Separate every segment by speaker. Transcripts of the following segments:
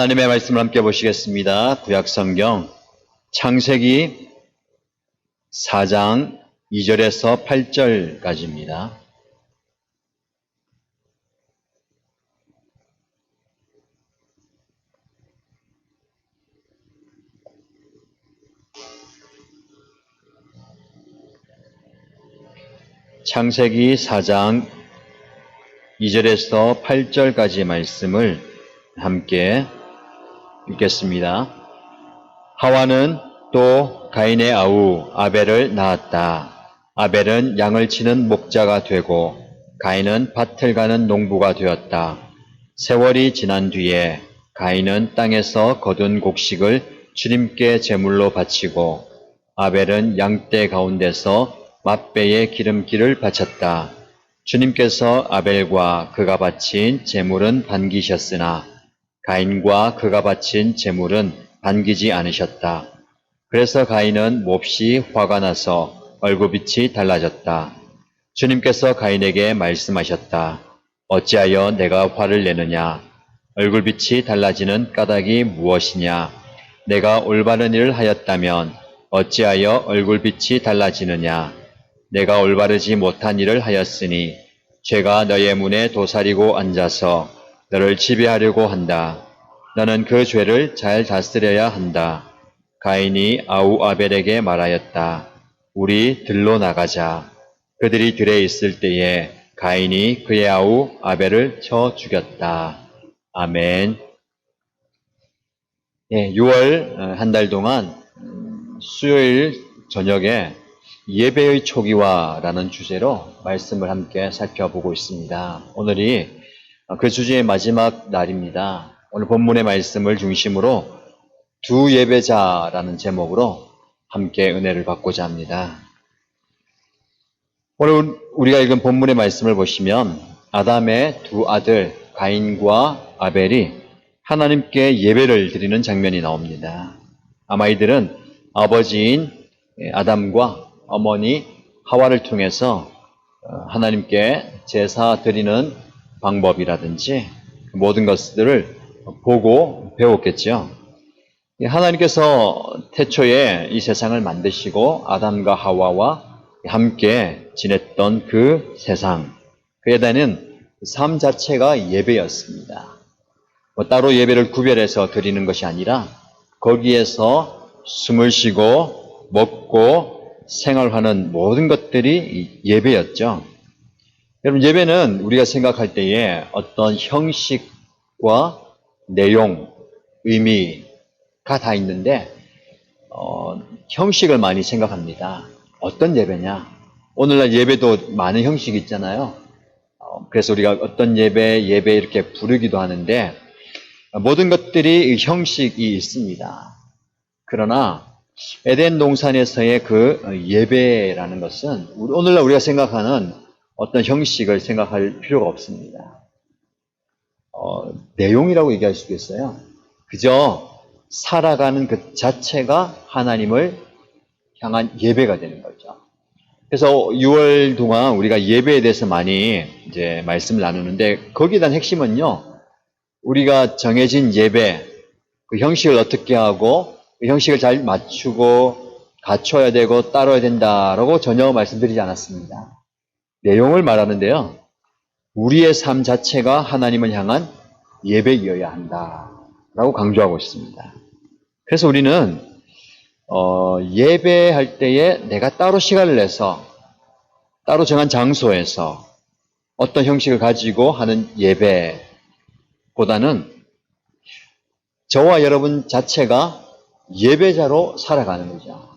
Speaker 1: 하나님의 말씀을 함께 보시겠습니다. 구약성경 창세기 4장 2절에서 8절까지입니다. 창세기 4장 2절에서 8절까지 말씀을 함께 읽겠습니다. 하와는 또 가인의 아우 아벨을 낳았다. 아벨은 양을 치는 목자가 되고 가인은 밭을 가는 농부가 되었다. 세월이 지난 뒤에 가인은 땅에서 거둔 곡식을 주님께 제물로 바치고 아벨은 양떼 가운데서 맛배의 기름기를 바쳤다. 주님께서 아벨과 그가 바친 제물은 반기셨으나 가인과 그가 바친 제물은 반기지 않으셨다. 그래서 가인은 몹시 화가 나서 얼굴빛이 달라졌다. 주님께서 가인에게 말씀하셨다. 어찌하여 내가 화를 내느냐? 얼굴빛이 달라지는 까닭이 무엇이냐? 내가 올바른 일을 하였다면 어찌하여 얼굴빛이 달라지느냐? 내가 올바르지 못한 일을 하였으니 죄가 너의 문에 도사리고 앉아서 너를 지배하려고 한다. 너는 그 죄를 잘 다스려야 한다. 가인이 아우 아벨에게 말하였다. 우리 들로 나가자. 그들이 들에 있을 때에 가인이 그의 아우 아벨을 쳐 죽였다. 아멘. 6월 한 달 동안 수요일 저녁에 예배의 초기화라는 주제로 말씀을 함께 살펴보고 있습니다. 오늘이 그 주제의 마지막 날입니다. 오늘 본문의 말씀을 중심으로 두 예배자라는 제목으로 함께 은혜를 받고자 합니다. 오늘 우리가 읽은 본문의 말씀을 보시면 아담의 두 아들 가인과 아벨이 하나님께 예배를 드리는 장면이 나옵니다. 아마 이들은 아버지인 아담과 어머니 하와를 통해서 하나님께 제사 드리는 방법이라든지 모든 것들을 보고 배웠겠죠. 하나님께서 태초에 이 세상을 만드시고 아담과 하와와 함께 지냈던 그 세상, 그에 대한 삶 자체가 예배였습니다. 따로 예배를 구별해서 드리는 것이 아니라 거기에서 숨을 쉬고 먹고 생활하는 모든 것들이 예배였죠. 여러분, 예배는 우리가 생각할 때에 어떤 형식과 내용, 의미가 다 있는데 형식을 많이 생각합니다. 어떤 예배냐? 오늘날 예배도 많은 형식이 있잖아요. 그래서 우리가 어떤 예배 이렇게 부르기도 하는데 모든 것들이 형식이 있습니다. 그러나 에덴 동산에서의 그 예배라는 것은 오늘날 우리가 생각하는 어떤 형식을 생각할 필요가 없습니다. 내용이라고 얘기할 수도 있어요. 그저 살아가는 그 자체가 하나님을 향한 예배가 되는 거죠. 그래서 6월 동안 우리가 예배에 대해서 많이 이제 말씀을 나누는데 거기에 대한 핵심은요, 우리가 정해진 예배, 그 형식을 어떻게 하고 그 형식을 잘 맞추고 갖춰야 되고 따라야 된다라고 전혀 말씀드리지 않았습니다. 내용을 말하는데요, 우리의 삶 자체가 하나님을 향한 예배이어야 한다라고 강조하고 있습니다. 그래서 우리는 예배할 때에 내가 따로 시간을 내서 따로 정한 장소에서 어떤 형식을 가지고 하는 예배보다는 저와 여러분 자체가 예배자로 살아가는 거죠.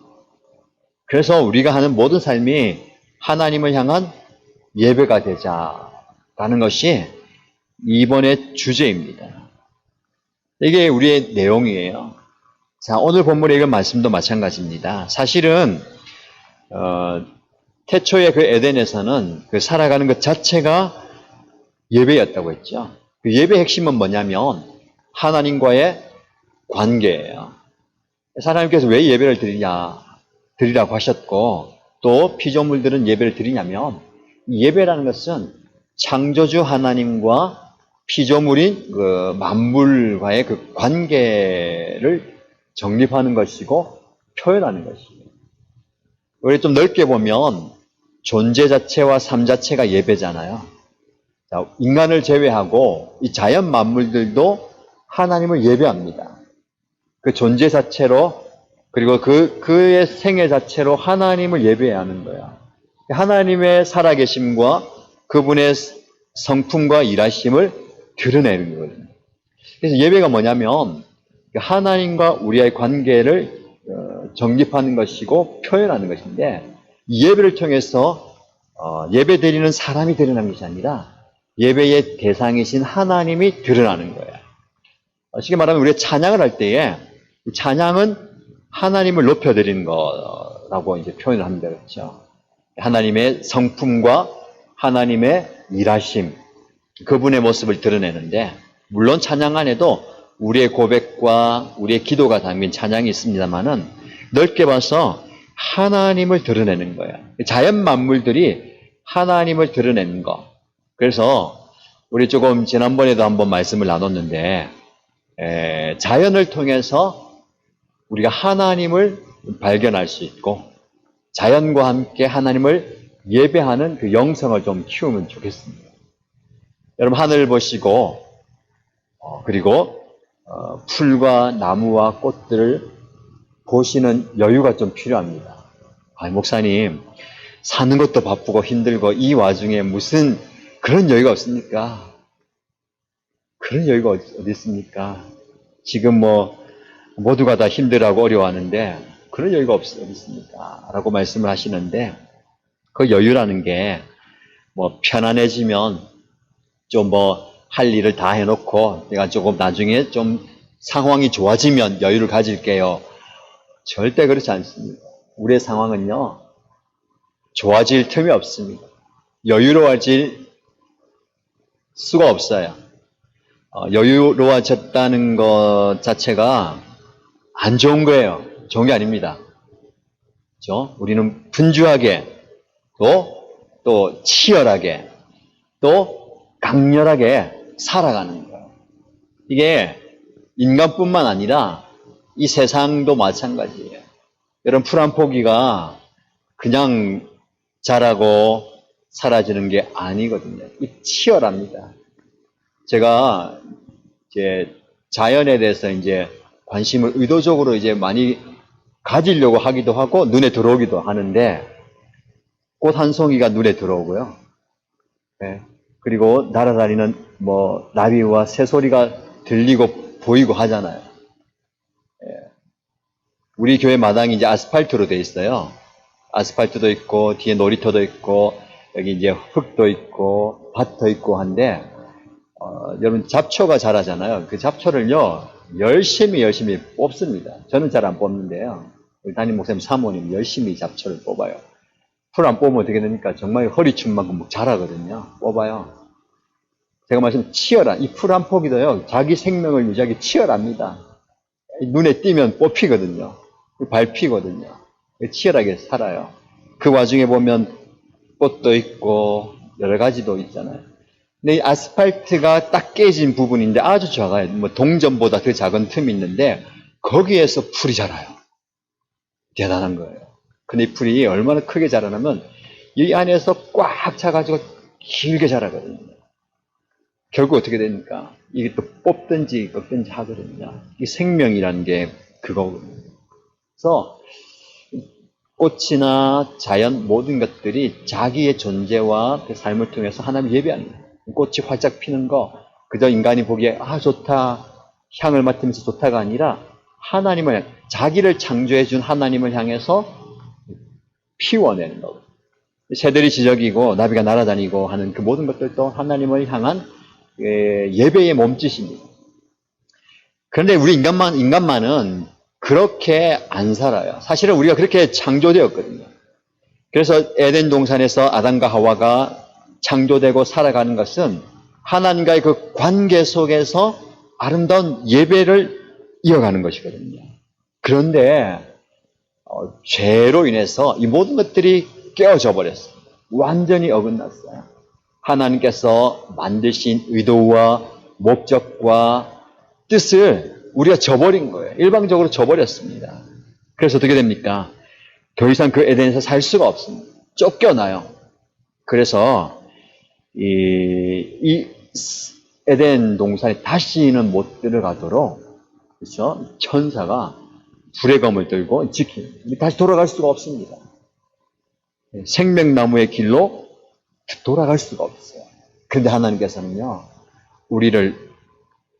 Speaker 1: 그래서 우리가 하는 모든 삶이 하나님을 향한 예배가 되자라는 것이 이번의 주제입니다. 이게 우리의 내용이에요. 자, 오늘 본문에 읽은 말씀도 마찬가지입니다. 사실은 태초의 그 에덴에서는 그 살아가는 것 자체가 예배였다고 했죠. 그 예배의 핵심은 뭐냐면 하나님과의 관계예요. 하나님께서 왜 예배를 드리라고 하셨고 또 피조물들은 예배를 드리냐면 이 예배라는 것은 창조주 하나님과 피조물인 그 만물과의 그 관계를 정립하는 것이고 표현하는 것이에요. 우리 좀 넓게 보면 존재 자체와 삶 자체가 예배잖아요. 자, 인간을 제외하고 이 자연 만물들도 하나님을 예배합니다. 그 존재 자체로, 그리고 그의 생애 자체로 하나님을 예배해야 하는 거야. 하나님의 살아계심과 그분의 성품과 일하심을 드러내는 거거든요. 그래서 예배가 뭐냐면 하나님과 우리의 관계를 정립하는 것이고 표현하는 것인데, 이 예배를 통해서 예배 드리는 사람이 드러나는 것이 아니라 예배의 대상이신 하나님이 드러나는 거예요. 쉽게 말하면 우리가 찬양을 할 때에 찬양은 하나님을 높여드리는 거라고 이제 표현을 합니다. 그렇죠? 하나님의 성품과 하나님의 일하심, 그분의 모습을 드러내는데, 물론 찬양 안에도 우리의 고백과 우리의 기도가 담긴 찬양이 있습니다만은 넓게 봐서 하나님을 드러내는 거예요. 자연 만물들이 하나님을 드러내는 거. 그래서 우리 조금 지난번에도 한번 말씀을 나눴는데, 자연을 통해서 우리가 하나님을 발견할 수 있고 자연과 함께 하나님을 예배하는 그 영성을 좀 키우면 좋겠습니다. 여러분 하늘 보시고 그리고 풀과 나무와 꽃들을 보시는 여유가 좀 필요합니다. 목사님 사는 것도 바쁘고 힘들고 이 와중에 무슨 그런 여유가 없습니까? 그런 여유가 어디 있습니까? 지금 모두가 다 힘들어하고 어려워하는데 그런 여유가 어디 있습니까? 라고 말씀을 하시는데, 그 여유라는 게 편안해지면 좀 할 일을 다 해놓고 내가 조금 나중에 좀 상황이 좋아지면 여유를 가질게요. 절대 그렇지 않습니다. 우리의 상황은요, 좋아질 틈이 없습니다. 여유로워질 수가 없어요. 여유로워졌다는 것 자체가 안 좋은 거예요. 좋은 게 아닙니다. 그렇죠? 우리는 분주하게 또 치열하게 또 강렬하게 살아가는 거예요. 이게 인간뿐만 아니라 이 세상도 마찬가지예요. 여러분 풀 한 포기가 그냥 자라고 사라지는 게 아니거든요. 이 치열합니다. 제가 이제 자연에 대해서 이제 관심을 의도적으로 이제 많이 가지려고 하기도 하고 눈에 들어오기도 하는데, 꽃 한 송이가 눈에 들어오고요. 네. 그리고 날아다니는 나비와 새소리가 들리고 보이고 하잖아요. 네. 우리 교회 마당이 이제 아스팔트로 돼 있어요. 아스팔트도 있고 뒤에 놀이터도 있고 여기 이제 흙도 있고 밭도 있고 한데, 여러분 잡초가 자라잖아요. 그 잡초를요 열심히 뽑습니다. 저는 잘 안 뽑는데요, 우리 담임 목사님 사모님 열심히 잡초를 뽑아요. 풀 안 뽑으면 어떻게 됩니까? 정말 허리춤만큼 자라거든요. 뽑아요. 제가 말씀 치열한 이 풀 한 포기도요 자기 생명을 유지하기 치열합니다. 눈에 띄면 뽑히거든요. 밟히거든요. 치열하게 살아요. 그 와중에 보면 꽃도 있고 여러 가지도 있잖아요. 근데 이 아스팔트가 딱 깨진 부분인데 아주 작아요. 동전보다 더 작은 틈이 있는데 거기에서 풀이 자라요. 대단한 거예요. 근데 이 풀이 얼마나 크게 자라냐면 이 안에서 꽉 차가지고 길게 자라거든요. 결국 어떻게 됩니까? 이게 또 뽑든지 꺾든지 하거든요. 이 생명이라는 게 그거거든요. 그래서 꽃이나 자연 모든 것들이 자기의 존재와 그 삶을 통해서 하나님을 예배합니다. 꽃이 활짝 피는 거 그저 인간이 보기에 좋다, 향을 맡으면서 좋다가 아니라 하나님을, 자기를 창조해 준 하나님을 향해서 피워내는 거고, 새들이 지저귀고 나비가 날아다니고 하는 그 모든 것들도 하나님을 향한 예배의 몸짓입니다. 그런데 우리 인간만은 그렇게 안 살아요. 사실은 우리가 그렇게 창조되었거든요. 그래서 에덴 동산에서 아담과 하와가 창조되고 살아가는 것은 하나님과의 그 관계 속에서 아름다운 예배를 이어가는 것이거든요. 그런데 죄로 인해서 이 모든 것들이 깨어져 버렸어요. 완전히 어긋났어요. 하나님께서 만드신 의도와 목적과 뜻을 우리가 저버린 거예요. 일방적으로 저버렸습니다. 그래서 어떻게 됩니까? 더 이상 그 에덴에서 살 수가 없습니다. 쫓겨나요. 그래서 이 에덴 동산에 다시는 못 들어가도록, 그렇죠? 천사가 불의 검을 들고 지킵니다. 다시 돌아갈 수가 없습니다. 생명나무의 길로 돌아갈 수가 없어요. 그런데 하나님께서는요, 우리를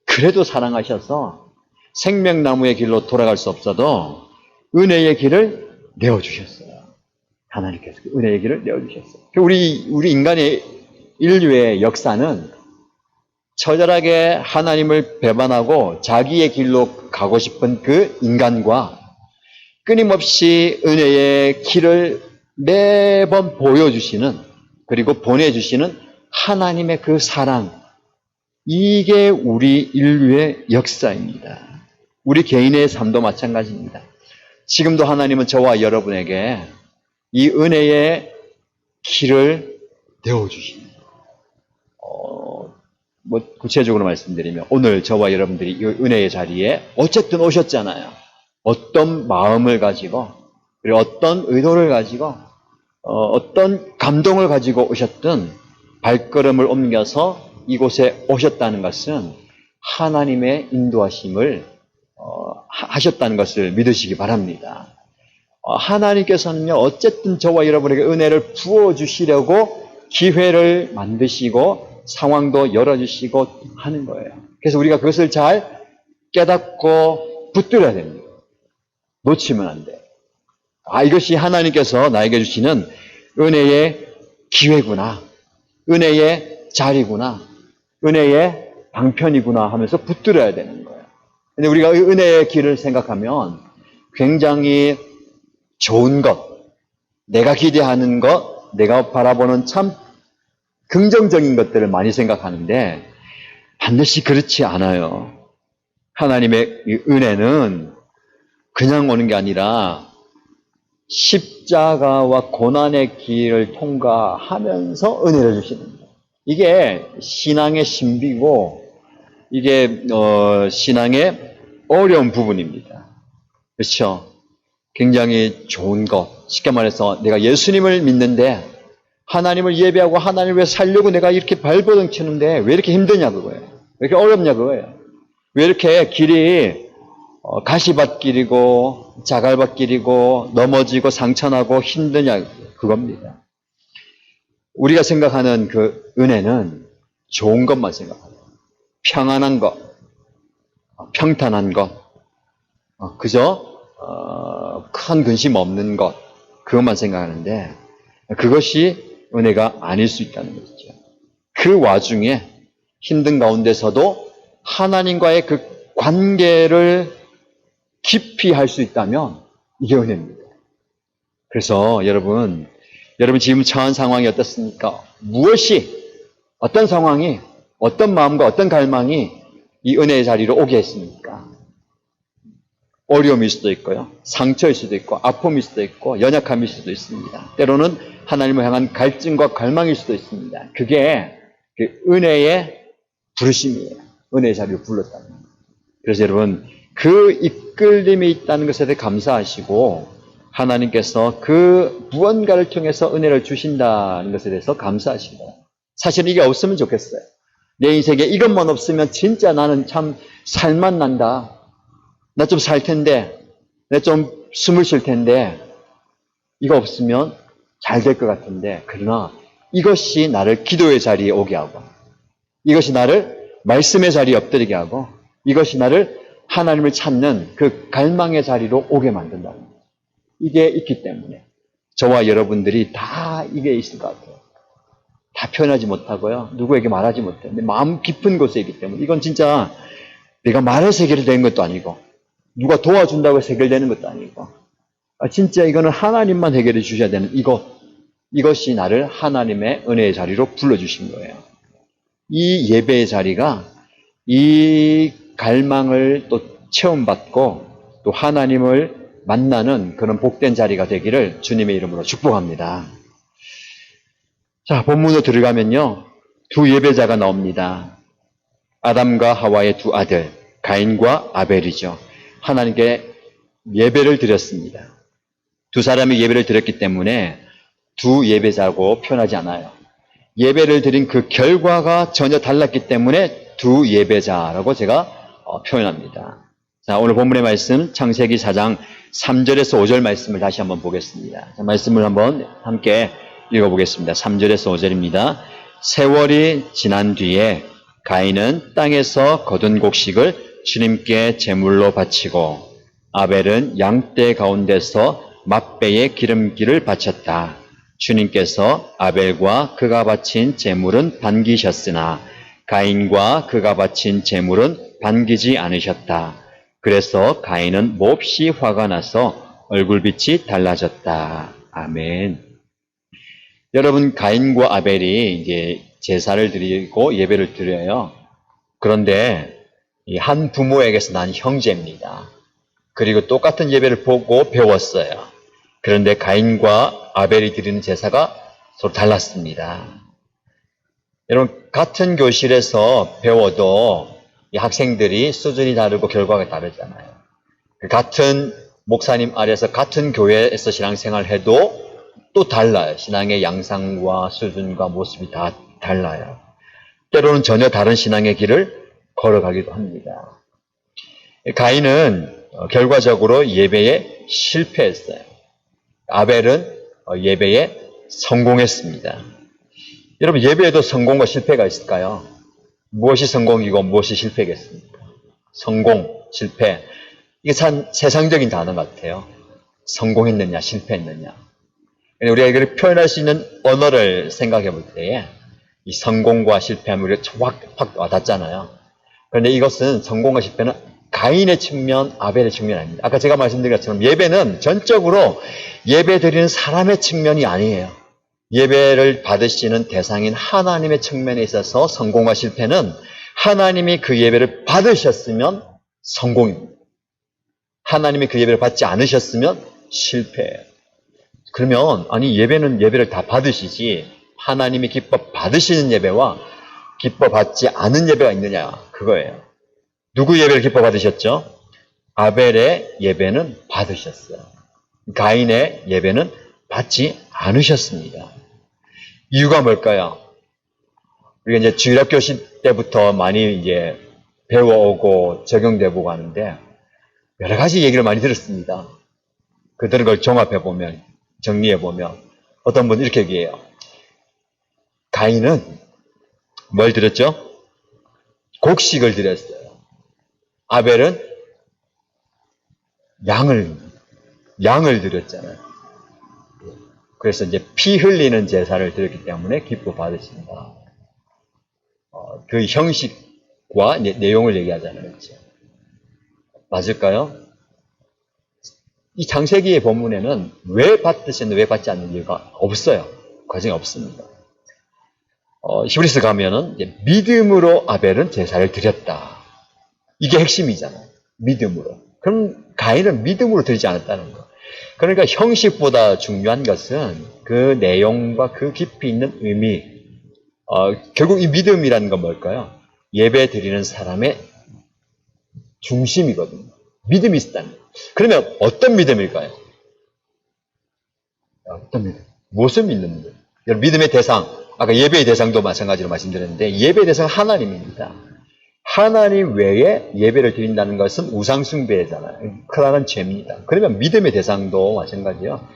Speaker 1: 그래도 사랑하셔서 생명나무의 길로 돌아갈 수 없어도 은혜의 길을 내어주셨어요. 하나님께서 은혜의 길을 내어주셨어요. 우리 인간의 인류의 역사는 처절하게 하나님을 배반하고 자기의 길로 가고 싶은 그 인간과 끊임없이 은혜의 길을 매번 보여주시는, 그리고 보내주시는 하나님의 그 사랑, 이게 우리 인류의 역사입니다. 우리 개인의 삶도 마찬가지입니다. 지금도 하나님은 저와 여러분에게 이 은혜의 길을 내어주십니다. 구체적으로 말씀드리면 오늘 저와 여러분들이 이 은혜의 자리에 어쨌든 오셨잖아요. 어떤 마음을 가지고, 그리고 어떤 의도를 가지고, 어떤 감동을 가지고 오셨든 발걸음을 옮겨서 이곳에 오셨다는 것은 하나님의 인도하심을 하셨다는 것을 믿으시기 바랍니다. 하나님께서는요, 어쨌든 저와 여러분에게 은혜를 부어주시려고 기회를 만드시고 상황도 열어주시고 하는 거예요. 그래서 우리가 그것을 잘 깨닫고 붙들어야 됩니다. 놓치면 안 돼요. 이것이 하나님께서 나에게 주시는 은혜의 기회구나, 은혜의 자리구나, 은혜의 방편이구나 하면서 붙들어야 되는 거예요. 근데 우리가 은혜의 길을 생각하면 굉장히 좋은 것, 내가 기대하는 것, 내가 바라보는 참 긍정적인 것들을 많이 생각하는데 반드시 그렇지 않아요. 하나님의 은혜는 그냥 오는 게 아니라 십자가와 고난의 길을 통과하면서 은혜를 주시는 거예요. 이게 신앙의 신비고, 이게 신앙의 어려운 부분입니다. 그렇죠? 굉장히 좋은 것, 쉽게 말해서 내가 예수님을 믿는데 하나님을 예배하고 하나님을 위해 살려고 내가 이렇게 발버둥 치는데 왜 이렇게 힘드냐 그거예요. 왜 이렇게 어렵냐 그거예요. 왜 이렇게 길이 가시밭길이고 자갈밭길이고 넘어지고 상처나고 힘드냐 그겁니다. 우리가 생각하는 그 은혜는 좋은 것만 생각합니다. 평안한 것, 평탄한 것, 그저 큰 근심 없는 것, 그것만 생각하는데 그것이 은혜가 아닐 수 있다는 것이죠. 그 와중에 힘든 가운데서도 하나님과의 그 관계를 깊이 할 수 있다면 이게 은혜입니다. 그래서 여러분 지금 처한 상황이 어떻습니까? 무엇이, 어떤 상황이, 어떤 마음과 어떤 갈망이 이 은혜의 자리로 오게 했습니까? 어려움일 수도 있고요. 상처일 수도 있고, 아픔일 수도 있고, 연약함일 수도 있습니다. 때로는 하나님을 향한 갈증과 갈망일 수도 있습니다. 그게 그 은혜의 부르심이에요. 은혜의 자리로 불렀다는 거예요. 그래서 여러분, 그 이끌림이 있다는 것에 대해 감사하시고, 하나님께서 그 무언가를 통해서 은혜를 주신다는 것에 대해서 감사하시고, 사실 이게 없으면 좋겠어요. 내 인생에 이것만 없으면 진짜 나는 참 살만 난다. 나 좀 살 텐데, 나 좀 숨을 쉴 텐데, 이거 없으면 잘 될 것 같은데, 그러나 이것이 나를 기도의 자리에 오게 하고, 이것이 나를 말씀의 자리에 엎드리게 하고, 이것이 나를 하나님을 찾는 그 갈망의 자리로 오게 만든다는 거예요. 이게 있기 때문에 저와 여러분들이 다 이게 있을 것 같아요. 다 표현하지 못하고요. 누구에게 말하지 못해요. 근데 마음 깊은 곳에 있기 때문에 이건 진짜 내가 말해서 해결되는 것도 아니고 누가 도와준다고 해서 해결되는 것도 아니고 진짜 이거는 하나님만 해결해 주셔야 되는 이것이 나를 하나님의 은혜의 자리로 불러주신 거예요. 이 예배의 자리가 이 갈망을 또 체험받고 또 하나님을 만나는 그런 복된 자리가 되기를 주님의 이름으로 축복합니다. 자, 본문으로 들어가면요. 두 예배자가 나옵니다. 아담과 하와의 두 아들 가인과 아벨이죠. 하나님께 예배를 드렸습니다. 두 사람이 예배를 드렸기 때문에 두 예배자고 표현하지 않아요. 예배를 드린 그 결과가 전혀 달랐기 때문에 두 예배자라고 제가 표현합니다. 자, 오늘 본문의 말씀 창세기 4장 3절에서 5절 말씀을 다시 한번 보겠습니다. 자, 말씀을 한번 함께 읽어보겠습니다. 3절에서 5절입니다. 세월이 지난 뒤에 가인은 땅에서 거둔 곡식을 주님께 제물로 바치고 아벨은 양떼 가운데서 맛배의 기름기를 바쳤다. 주님께서 아벨과 그가 바친 제물은 반기셨으나 가인과 그가 바친 제물은 반기지 않으셨다. 그래서 가인은 몹시 화가 나서 얼굴빛이 달라졌다. 아멘. 여러분, 가인과 아벨이 이제 제사를 드리고 예배를 드려요. 그런데 이 한 부모에게서 난 형제입니다. 그리고 똑같은 예배를 보고 배웠어요. 그런데 가인과 아벨이 드리는 제사가 서로 달랐습니다. 여러분, 같은 교실에서 배워도 이 학생들이 수준이 다르고 결과가 다르잖아요. 같은 목사님 아래서 같은 교회에서 신앙생활을 해도 또 달라요. 신앙의 양상과 수준과 모습이 다 달라요. 때로는 전혀 다른 신앙의 길을 걸어가기도 합니다. 가인은 결과적으로 예배에 실패했어요. 아벨은 예배에 성공했습니다. 여러분, 예배에도 성공과 실패가 있을까요? 무엇이 성공이고 무엇이 실패겠습니까? 성공, 실패. 이게 참 세상적인 단어 같아요. 성공했느냐, 실패했느냐. 우리가 이걸 표현할 수 있는 언어를 생각해 볼 때에 이 성공과 실패함이 확 와닿잖아요. 그런데 이것은 성공과 실패는 가인의 측면, 아벨의 측면이 아닙니다. 아까 제가 말씀드린 것처럼 예배는 전적으로 예배 드리는 사람의 측면이 아니에요. 예배를 받으시는 대상인 하나님의 측면에 있어서 성공과 실패는 하나님이 그 예배를 받으셨으면 성공입니다. 하나님이 그 예배를 받지 않으셨으면 실패예요. 그러면 아니 예배는 예배를 다 받으시지 하나님이 기뻐 받으시는 예배와 기뻐 받지 않은 예배가 있느냐 그거예요. 누구 예배를 기뻐 받으셨죠? 아벨의 예배는 받으셨어요. 가인의 예배는 받지 않으셨습니다. 이유가 뭘까요? 우리가 이제 주일학교 때부터 많이 이제 배워오고 적용되고 하는데 여러 가지 얘기를 많이 들었습니다. 그들은 걸 종합해보면, 정리해보면 어떤 분은 이렇게 얘기해요. 가인은 뭘 드렸죠? 곡식을 드렸어요. 아벨은 양을 드렸잖아요. 그래서 이제 피 흘리는 제사를 드렸기 때문에 기뻐 받으신다. 그 형식과 내용을 얘기하잖아요. 그렇죠? 맞을까요? 이 창세기의 본문에는 왜 받으셨는데 왜 받지 않는 이유가 없어요. 과정이 없습니다. 히브리서 가면은 이제 믿음으로 아벨은 제사를 드렸다. 이게 핵심이잖아요. 믿음으로. 그럼 가인은 믿음으로 드리지 않았다는 거. 그러니까 형식보다 중요한 것은 그 내용과 그 깊이 있는 의미. 결국 이 믿음이라는 건 뭘까요? 예배 드리는 사람의 중심이거든요. 믿음이 있다는 거예요. 그러면 어떤 믿음일까요? 어떤 믿음? 무엇을 믿는 믿음? 여러분, 믿음의 대상, 아까 예배의 대상도 마찬가지로 말씀드렸는데 예배의 대상은 하나님입니다. 하나님 외에 예배를 드린다는 것은 우상숭배잖아요. 크나큰 죄입니다. 그러면 믿음의 대상도 마찬가지예요.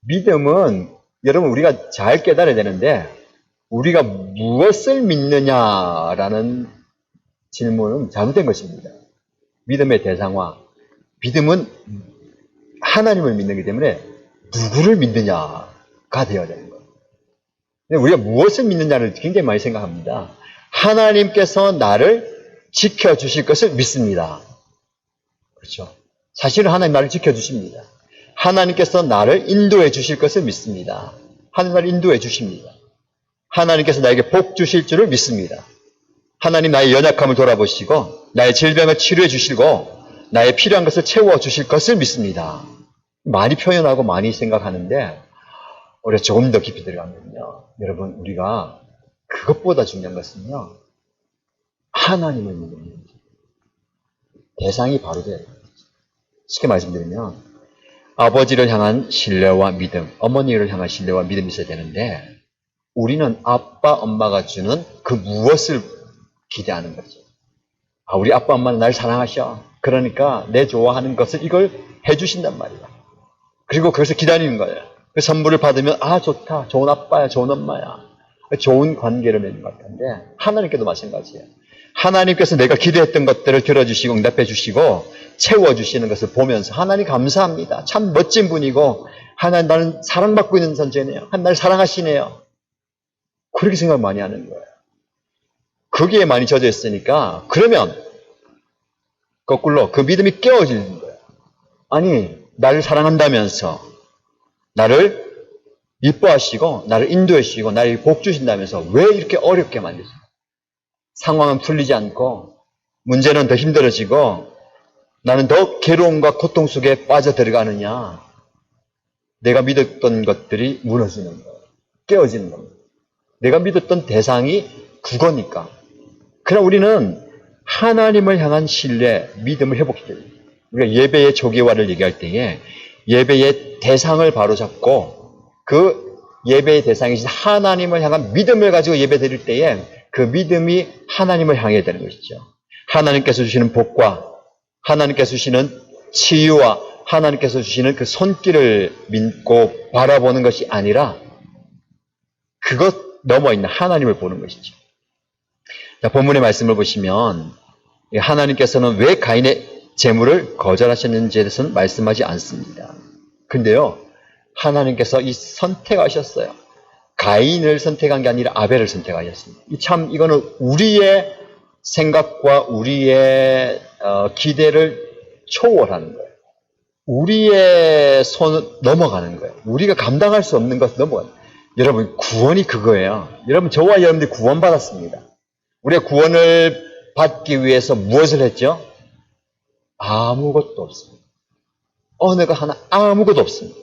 Speaker 1: 믿음은 여러분 우리가 잘 깨달아야 되는데 우리가 무엇을 믿느냐라는 질문은 잘못된 것입니다. 믿음의 대상화. 믿음은 하나님을 믿는 거기 때문에 누구를 믿느냐가 되어야 되는 거예요. 우리가 무엇을 믿느냐를 굉장히 많이 생각합니다. 하나님께서 나를 지켜주실 것을 믿습니다. 그렇죠. 사실은 하나님 나를 지켜주십니다. 하나님께서 나를 인도해 주실 것을 믿습니다. 하나님 나를 인도해 주십니다. 하나님께서 나에게 복 주실 줄을 믿습니다. 하나님 나의 연약함을 돌아보시고 나의 질병을 치료해 주시고 나의 필요한 것을 채워 주실 것을 믿습니다. 많이 표현하고 많이 생각하는데 우리가 조금 더 깊이 들어가면요. 여러분 우리가 그것보다 중요한 것은요. 하나님을 믿는 거죠. 대상이 바로 돼요. 쉽게 말씀드리면 아버지를 향한 신뢰와 믿음, 어머니를 향한 신뢰와 믿음이 있어야 되는데 우리는 아빠, 엄마가 주는 그 무엇을 기대하는 거죠. 아, 우리 아빠, 엄마는 날 사랑하셔. 그러니까 내 좋아하는 것을 이걸 해주신단 말이야. 그리고 그것을 기다리는 거예요. 그 선물을 받으면 아 좋다. 좋은 아빠야. 좋은 엄마야. 좋은 관계를 맺는 것 같은데 하나님께도 마찬가지예요. 하나님께서 내가 기대했던 것들을 들어주시고 응답해 주시고 채워주시는 것을 보면서 하나님 감사합니다. 참 멋진 분이고 하나님 나는 사랑받고 있는 존재네요. 하나님 나를 사랑하시네요. 그렇게 생각 많이 하는 거예요. 거기에 많이 젖어 있으니까 그러면 거꾸로 그 믿음이 깨어지는 거예요. 아니 나를 사랑한다면서 나를 이뻐하시고 나를 인도해 주시고 나를 복 주신다면서 왜 이렇게 어렵게 만드세요? 상황은 풀리지 않고 문제는 더 힘들어지고 나는 더 괴로움과 고통 속에 빠져들어가느냐. 내가 믿었던 것들이 무너지는 거예요. 깨어지는 겁니다. 내가 믿었던 대상이 그거니까. 그러나 우리는 하나님을 향한 신뢰, 믿음을 회복시켜야 돼요. 우리가 예배의 조기화를 얘기할 때에 예배의 대상을 바로잡고 그 예배의 대상이신 하나님을 향한 믿음을 가지고 예배 드릴 때에 그 믿음이 하나님을 향해야 되는 것이죠. 하나님께서 주시는 복과 하나님께서 주시는 치유와 하나님께서 주시는 그 손길을 믿고 바라보는 것이 아니라 그것 넘어 있는 하나님을 보는 것이죠. 자, 본문의 말씀을 보시면 하나님께서는 왜 가인의 제물을 거절하셨는지에 대해서는 말씀하지 않습니다. 근데요, 하나님께서 이 선택하셨어요. 가인을 선택한 게 아니라 아벨을 선택하셨습니다. 이거는 우리의 생각과 우리의 기대를 초월하는 거예요. 우리의 손을 넘어가는 거예요. 우리가 감당할 수 없는 것을 넘어가는 거예요. 여러분, 구원이 그거예요. 여러분, 저와 여러분들이 구원받았습니다. 우리가 구원을 받기 위해서 무엇을 했죠? 아무것도 없습니다. 어느가 하나 아무것도 없습니다.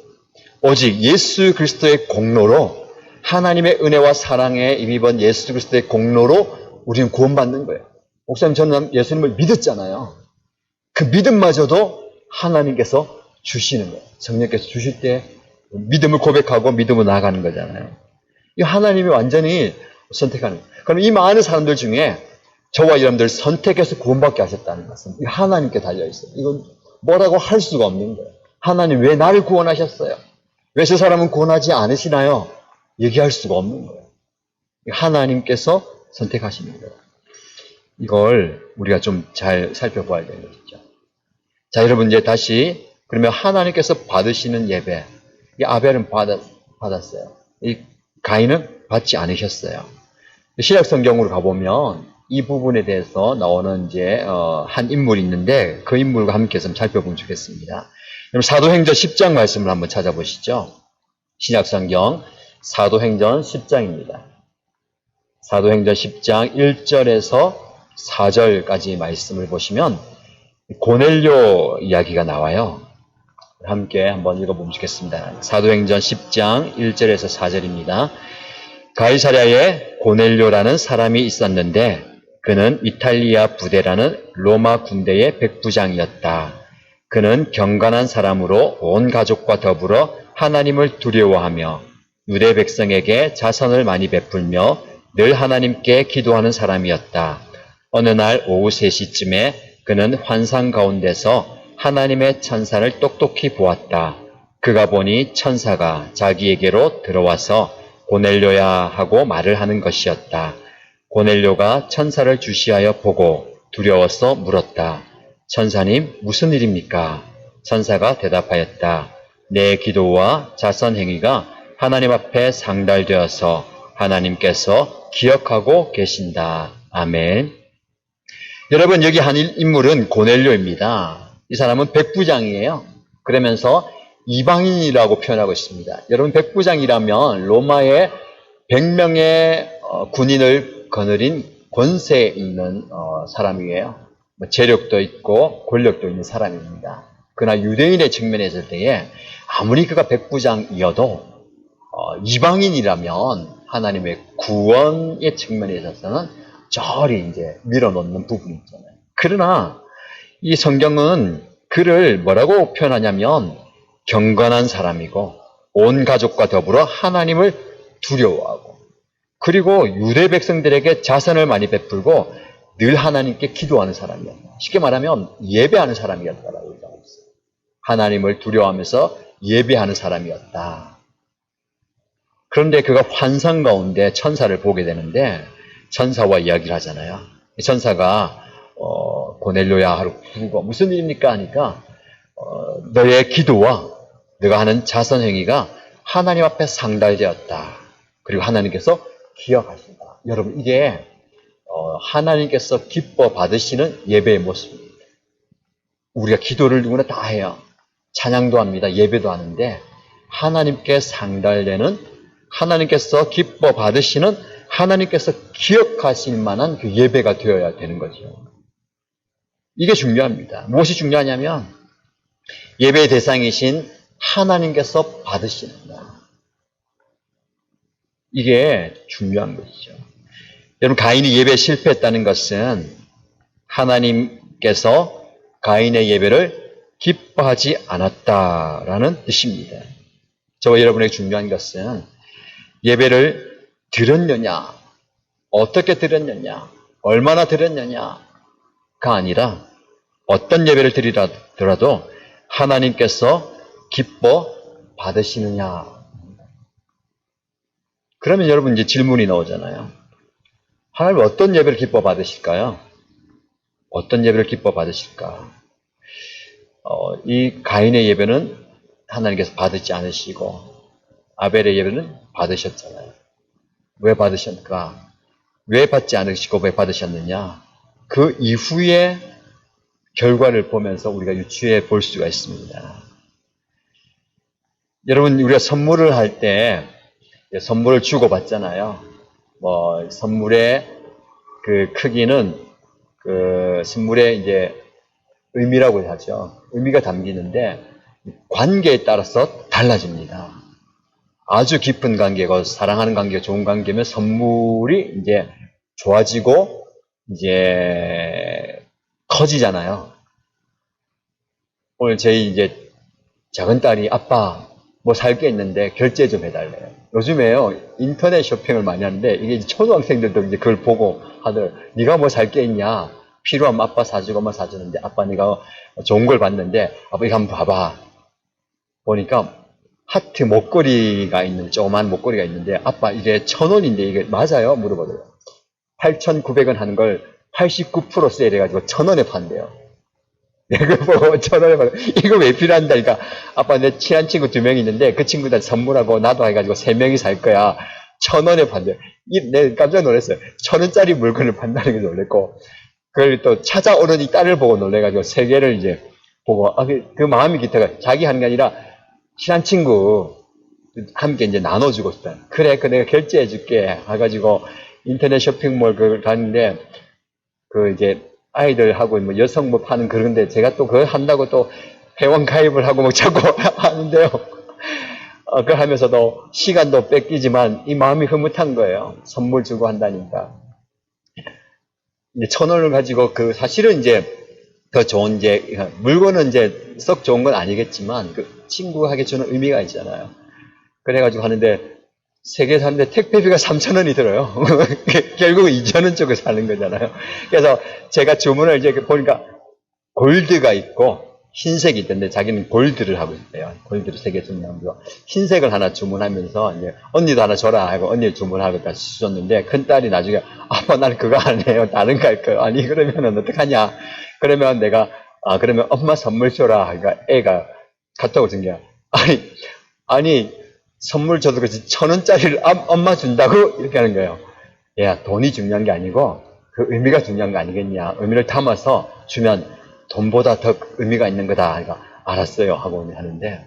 Speaker 1: 오직 예수 그리스도의 공로로 하나님의 은혜와 사랑에 힘입은 예수 그리스도의 공로로 우리는 구원받는 거예요. 목사님, 저는 예수님을 믿었잖아요. 그 믿음마저도 하나님께서 주시는 거예요. 성령께서 주실 때 믿음을 고백하고 믿음으로 나아가는 거잖아요. 이 하나님이 완전히 선택하는 거예요. 그럼 이 많은 사람들 중에 저와 여러분들 선택해서 구원받게 하셨다는 것은 하나님께 달려있어요. 이건 뭐라고 할 수가 없는 거예요. 하나님 왜 나를 구원하셨어요? 왜 저 사람은 구원하지 않으시나요? 얘기할 수가 없는 거예요. 하나님께서 선택하시는 거예요. 이걸 우리가 좀 잘 살펴봐야 되는 것이죠. 자, 여러분 이제 다시 그러면 하나님께서 받으시는 예배, 이 아벨은 받았어요. 이 가인은 받지 않으셨어요. 신약 성경으로 가보면 이 부분에 대해서 나오는 이제 한 인물이 있는데 그 인물과 함께 좀 살펴보면 좋겠습니다. 그럼 사도행전 10장 말씀을 한번 찾아보시죠. 신약 성경 사도행전 10장입니다. 사도행전 10장 1절에서 4절까지 말씀을 보시면 고넬료 이야기가 나와요. 함께 한번 읽어보면 좋겠습니다. 사도행전 10장 1절에서 4절입니다. 가이사랴에 고넬료라는 사람이 있었는데 그는 이탈리아 부대라는 로마 군대의 백부장이었다. 그는 경건한 사람으로 온 가족과 더불어 하나님을 두려워하며 유대 백성에게 자선을 많이 베풀며 늘 하나님께 기도하는 사람이었다. 어느 날 오후 3시쯤에 그는 환상 가운데서 하나님의 천사를 똑똑히 보았다. 그가 보니 천사가 자기에게로 들어와서 고넬료야 하고 말을 하는 것이었다. 고넬료가 천사를 주시하여 보고 두려워서 물었다. 천사님, 무슨 일입니까? 천사가 대답하였다. 내 기도와 자선 행위가 하나님 앞에 상달되어서 하나님께서 기억하고 계신다. 아멘. 여러분, 여기 한 인물은 고넬료입니다. 이 사람은 백부장이에요. 그러면서 이방인이라고 표현하고 있습니다. 여러분, 백부장이라면 로마의 100명의 군인을 거느린 권세 있는 사람이에요. 재력도 있고 권력도 있는 사람입니다. 그러나 유대인의 측면에 있을 때에 아무리 그가 백부장이어도 이방인이라면 하나님의 구원의 측면에 있어서는 저리 이제 밀어놓는 부분이 있잖아요. 그러나 이 성경은 그를 뭐라고 표현하냐면 경건한 사람이고 온 가족과 더불어 하나님을 두려워하고 그리고 유대 백성들에게 자선을 많이 베풀고 늘 하나님께 기도하는 사람이었다. 쉽게 말하면 예배하는 사람이었다라고 얘기하고 있어요. 하나님을 두려워하면서 예배하는 사람이었다. 그런데 그가 환상 가운데 천사를 보게 되는데 천사와 이야기를 하잖아요. 천사가 고넬료야 하고 부르고 무슨 일입니까 하니까 너의 기도와 너가 하는 자선 행위가 하나님 앞에 상달되었다. 그리고 하나님께서 기억하신다. 여러분 이게 하나님께서 기뻐 받으시는 예배의 모습입니다. 우리가 기도를 누구나 다 해요. 찬양도 합니다. 예배도 하는데 하나님께 상달되는 하나님께서 기뻐 받으시는 하나님께서 기억하실 만한 그 예배가 되어야 되는 거죠. 이게 중요합니다. 무엇이 중요하냐면 예배의 대상이신 하나님께서 받으신다. 이게 중요한 것이죠. 여러분 가인이 예배에 실패했다는 것은 하나님께서 가인의 예배를 기뻐하지 않았다라는 뜻입니다. 저와 여러분에게 중요한 것은 예배를 드렸느냐, 어떻게 드렸느냐, 얼마나 드렸느냐가 아니라 어떤 예배를 드리더라도 하나님께서 기뻐 받으시느냐. 그러면 여러분 이제 질문이 나오잖아요. 하나님 어떤 예배를 기뻐 받으실까요? 어떤 예배를 기뻐 받으실까? 이 가인의 예배는 하나님께서 받지 않으시고 아벨의 예배는 받으셨잖아요. 왜 받으셨을까? 왜 받지 않으시고 왜 받으셨느냐? 그 이후의 결과를 보면서 우리가 유추해 볼 수가 있습니다. 여러분 우리가 선물을 할 때 선물을 주고받잖아요. 선물의 그 크기는 그 선물의 이제 의미라고 하죠. 의미가 담기는데 관계에 따라서 달라집니다. 아주 깊은 관계고 사랑하는 관계가 좋은 관계면 선물이 이제 좋아지고 이제 커지잖아요. 오늘 저희 이제 작은 딸이 아빠 뭐 살 게 있는데 결제 좀 해달래요. 요즘에요 인터넷 쇼핑을 많이 하는데 이게 초등학생들도 이제 그걸 보고 하들 네가 뭐 살 게 있냐 필요하면 아빠 사주고만 사주는데 아빠 네가 좋은 걸 봤는데 아빠 이거 한번 봐봐. 보니까 하트 목걸이가 있는 조그만 목걸이가 있는데 아빠 이게 1,000원인데 이게 맞아요? 물어보더라고요. 8,900원 하는 걸 89% 세일해가지고 1,000원에 판대요. 내가 보고 1,000원에 받아. 이거 왜 필요한다니까. 아빠 내 친한 친구 2명 있는데 그 친구들 선물하고 나도 해가지고 3명이 살 거야. 1,000원에 판대요. 내가 깜짝 놀랐어요. 1,000원짜리 물건을 판다는 게 놀랬고 그걸 또 찾아오는 이 딸을 보고 놀래가지고 3개를 이제 보고 그 마음이 기타가 자기 하는 게 아니라 친한 친구 함께 이제 나눠주고 싶다. 그래, 내가 결제해 줄게. 해가지고 인터넷 쇼핑몰 그걸 가는데 그 이제 아이들하고 뭐 여성 뭐 파는 그런데 제가 또 그걸 한다고 또 회원 가입을 하고 뭐 자꾸 하는데요. 그걸 하면서도 시간도 뺏기지만 이 마음이 흐뭇한 거예요. 선물 주고 한다니까. 이제 1,000원을 가지고 그 사실은 이제 더 좋은 이제 물건은 이제 썩 좋은 건 아니겠지만 그 친구에게 주는 의미가 있잖아요. 그래가지고 하는데 3개 샀는데 택배비가 3,000원이 들어요. 결국 2,000원 쪽을 사는 거잖아요. 그래서 제가 주문을 이제 보니까 골드가 있고 흰색이 있던데 자기는 골드를 하고 있대요. 골드를 3개 주문하면서 흰색을 하나 주문하면서 이제 언니도 하나 줘라 하고 언니 주문하고 다시 주셨는데 큰딸이 나중에 아빠 나는 그거 안 해요. 다른 거 할 거예요. 아니 그러면은 어떡하냐. 그러면 내가 그러면 엄마 선물 줘라. 그러니까 애가 카톡을 준 게 아니 선물 줘도 그렇지 1,000원짜리를 엄마 준다고 이렇게 하는 거예요. 야 돈이 중요한 게 아니고 그 의미가 중요한 거 아니겠냐. 의미를 담아서 주면 돈보다 더 의미가 있는 거다. 그러니까 알았어요 하고 하는데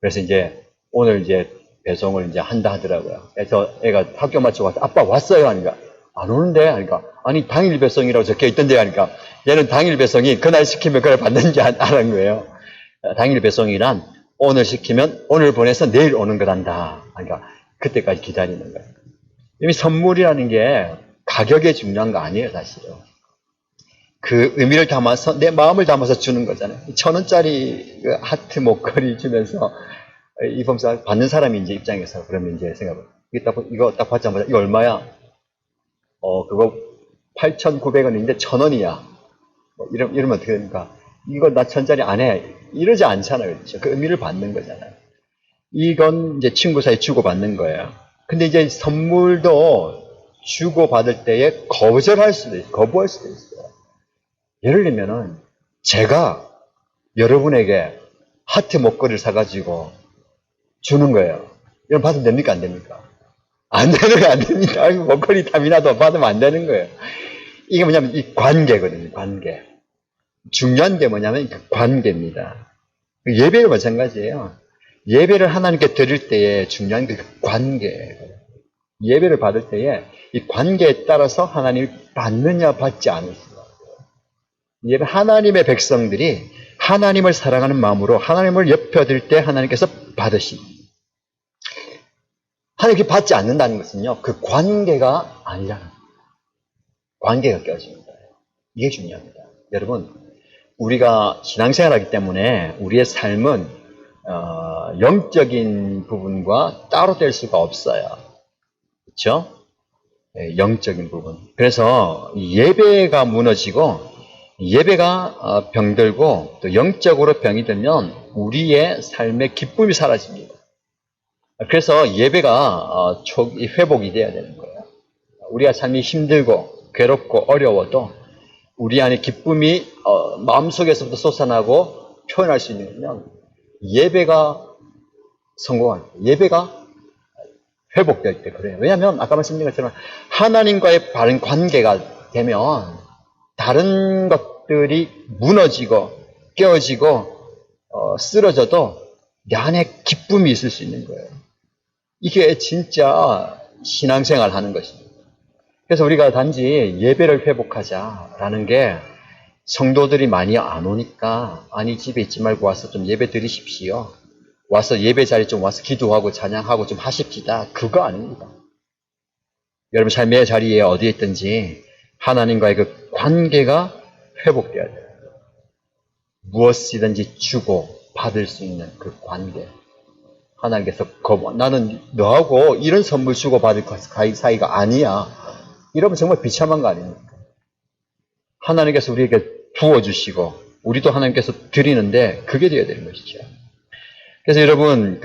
Speaker 1: 그래서 이제 오늘 이제 배송을 이제 한다 하더라고요. 그래서 애가 학교 마치고 와서 아빠 왔어요 하니까 안 오는데 하니까 아니 당일 배송이라고 적혀 있던데 하니까 얘는 당일 배송이 그날 시키면 그걸 받는지 안 하는 거예요. 당일 배송이란 오늘 시키면 오늘 보내서 내일 오는 거란다. 그러니까 그때까지 기다리는 거예요. 이미 선물이라는 게 가격이 중요한 거 아니에요, 사실은. 그 의미를 담아서, 내 마음을 담아서 주는 거잖아요. 1,000원짜리 그 하트 목걸이 주면서, 이 범사 받는 사람이 이제 입장에서, 그러면 이제 생각을, 이거 딱 받자마자, 이거 얼마야? 그거 8,900원인데 1,000원이야. 뭐 이러면 어떻게 됩니까? 이거 나 1,000짜리 안 해. 이러지 않잖아요. 그렇죠? 그 의미를 받는 거잖아요. 이건 이제 친구 사이 주고받는 거예요. 근데 이제 선물도 주고받을 때에 거부할 수도 있어요. 예를 들면은, 제가 여러분에게 하트 목걸이를 사가지고 주는 거예요. 이런 받으면 됩니까? 안 됩니까? 안 되는 거 안 됩니다. 목걸이 탐이나도 받으면 안 되는 거예요. 이게 뭐냐면 이 관계거든요. 관계. 중요한 게 뭐냐면 그 관계입니다. 예배도 마찬가지예요. 예배를 하나님께 드릴 때에 중요한 게 그 관계예요. 예배를 받을 때에 이 관계에 따라서 하나님이 받느냐 받지 않느냐. 예배 하나님의 백성들이 하나님을 사랑하는 마음으로 하나님을 옆에들 때 하나님께서 받으십니다. 하나님께 받지 않는다는 것은요, 그 관계가 아니라는 거예요. 관계가 깨어지는 거예요. 이게 중요합니다. 여러분, 우리가 신앙생활하기 때문에 우리의 삶은 영적인 부분과 따로 뗄 수가 없어요. 그렇죠? 영적인 부분. 그래서 예배가 무너지고 예배가 병들고 또 영적으로 병이 들면 우리의 삶의 기쁨이 사라집니다. 그래서 예배가 회복이 돼야 되는 거예요. 우리가 삶이 힘들고 괴롭고 어려워도 우리 안에 기쁨이 마음속에서부터 솟아나고 표현할 수 있는 건 예배가 성공할 때, 예배가 회복될 때 그래요. 왜냐하면 아까 말씀드린 것처럼 하나님과의 바른 관계가 되면 다른 것들이 무너지고 깨어지고 쓰러져도 내 안에 기쁨이 있을 수 있는 거예요. 이게 진짜 신앙생활 하는 것입니다. 그래서 우리가 단지 예배를 회복하자라는 게 성도들이 많이 안 오니까 아니 집에 있지 말고 와서 좀 예배 드리십시오. 와서 예배 자리에 좀 와서 기도하고 찬양하고 좀 하십시다. 그거 아닙니다. 여러분 삶의 자리에 어디에 있든지 하나님과의 그 관계가 회복돼야 돼요. 무엇이든지 주고 받을 수 있는 그 관계. 하나님께서 나는 너하고 이런 선물 주고 받을 사이가 아니야. 이러면 정말 비참한 거 아닙니까? 하나님께서 우리에게 부어주시고 우리도 하나님께서 드리는데 그게 되어야 되는 것이죠. 그래서 여러분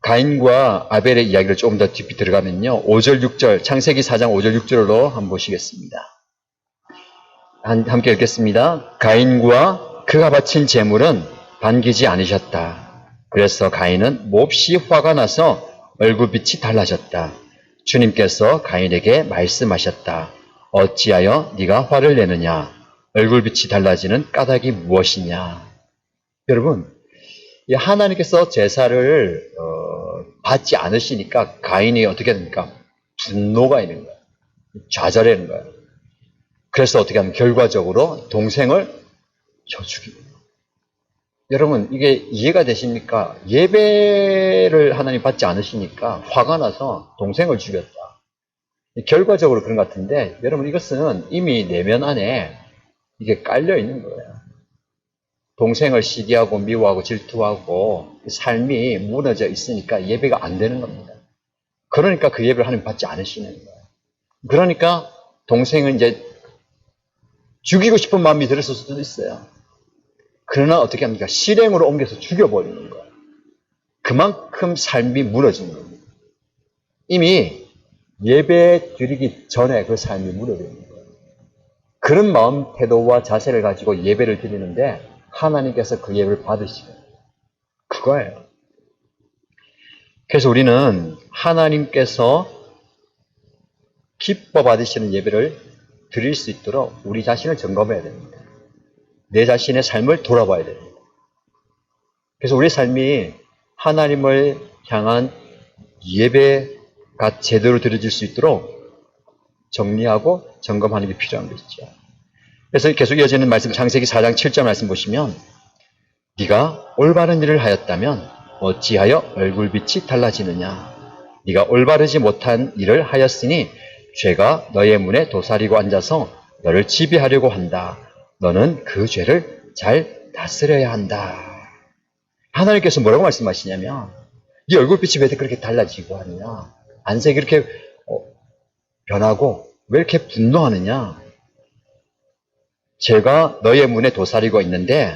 Speaker 1: 가인과 아벨의 이야기를 조금 더 깊이 들어가면요. 5절 6절 창세기 4장 5절 6절로 한번 보시겠습니다. 함께 읽겠습니다. 가인과 그가 바친 제물은 반기지 않으셨다. 그래서 가인은 몹시 화가 나서 얼굴빛이 달라졌다. 주님께서 가인에게 말씀하셨다. 어찌하여 네가 화를 내느냐? 얼굴빛이 달라지는 까닭이 무엇이냐? 여러분, 하나님께서 제사를 받지 않으시니까 가인이 어떻게 됩니까? 분노가 있는 거예요. 좌절하는 거예요. 그래서 어떻게 하면 결과적으로 동생을 죽입니다. 여러분, 이게 이해가 되십니까? 예배를 하나님 받지 않으시니까 화가 나서 동생을 죽였다. 결과적으로 그런 것 같은데, 여러분, 이것은 이미 내면 안에 이게 깔려 있는 거예요. 동생을 시기하고 미워하고 질투하고 삶이 무너져 있으니까 예배가 안 되는 겁니다. 그러니까 그 예배를 하나님 받지 않으시는 거예요. 그러니까 동생은 이제 죽이고 싶은 마음이 들었을 수도 있어요. 그러나 어떻게 합니까? 실행으로 옮겨서 죽여버리는 거예요. 그만큼 삶이 무너진 겁니다. 이미 예배 드리기 전에 그 삶이 무너지는 거예요. 그런 마음 태도와 자세를 가지고 예배를 드리는데 하나님께서 그 예배를 받으시는 그거예요. 그래서 우리는 하나님께서 기뻐 받으시는 예배를 드릴 수 있도록 우리 자신을 점검해야 됩니다. 내 자신의 삶을 돌아봐야 됩니다. 그래서 우리 삶이 하나님을 향한 예배가 제대로 드려질 수 있도록 정리하고 점검하는 게 필요한 것이죠. 그래서 계속 이어지는 말씀, 창세기 4장 7절 말씀 보시면 네가 올바른 일을 하였다면 어찌하여 얼굴빛이 달라지느냐? 네가 올바르지 못한 일을 하였으니 죄가 너의 문에 도사리고 앉아서 너를 지배하려고 한다. 너는 그 죄를 잘 다스려야 한다. 하나님께서 뭐라고 말씀하시냐면 네 얼굴빛이 왜 그렇게 달라지고 하느냐. 안색이 이렇게 변하고 왜 이렇게 분노하느냐. 죄가 너의 문에 도사리고 있는데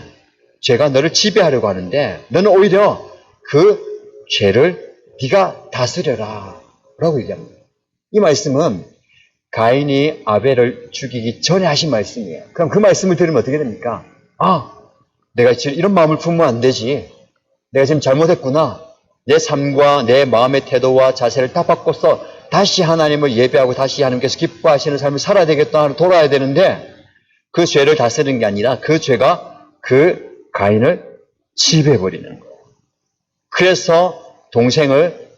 Speaker 1: 죄가 너를 지배하려고 하는데 너는 오히려 그 죄를 네가 다스려라 라고 얘기합니다. 이 말씀은 가인이 아벨을 죽이기 전에 하신 말씀이에요. 그럼 그 말씀을 들으면 어떻게 됩니까? 내가 지금 이런 마음을 품으면 안 되지. 내가 지금 잘못했구나. 내 삶과 내 마음의 태도와 자세를 다 바꿔서 다시 하나님을 예배하고 다시 하나님께서 기뻐하시는 삶을 살아야 되겠다 하고 돌아야 되는데 그 죄를 다스리는 게 아니라 그 죄가 그 가인을 지배해버리는 거예요. 그래서 동생을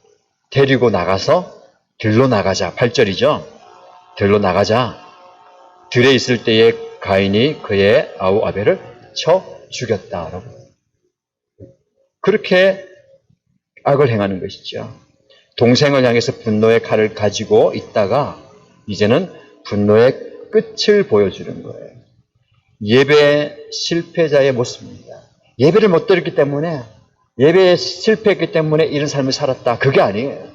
Speaker 1: 데리고 나가서 들로 나가자. 8절이죠. 들로 나가자. 들에 있을 때에 가인이 그의 아우 아벨을 쳐 죽였다. 그렇게 악을 행하는 것이죠. 동생을 향해서 분노의 칼을 가지고 있다가 이제는 분노의 끝을 보여주는 거예요. 예배 실패자의 모습입니다. 예배를 못 드렸기 때문에 예배에 실패했기 때문에 이런 삶을 살았다. 그게 아니에요.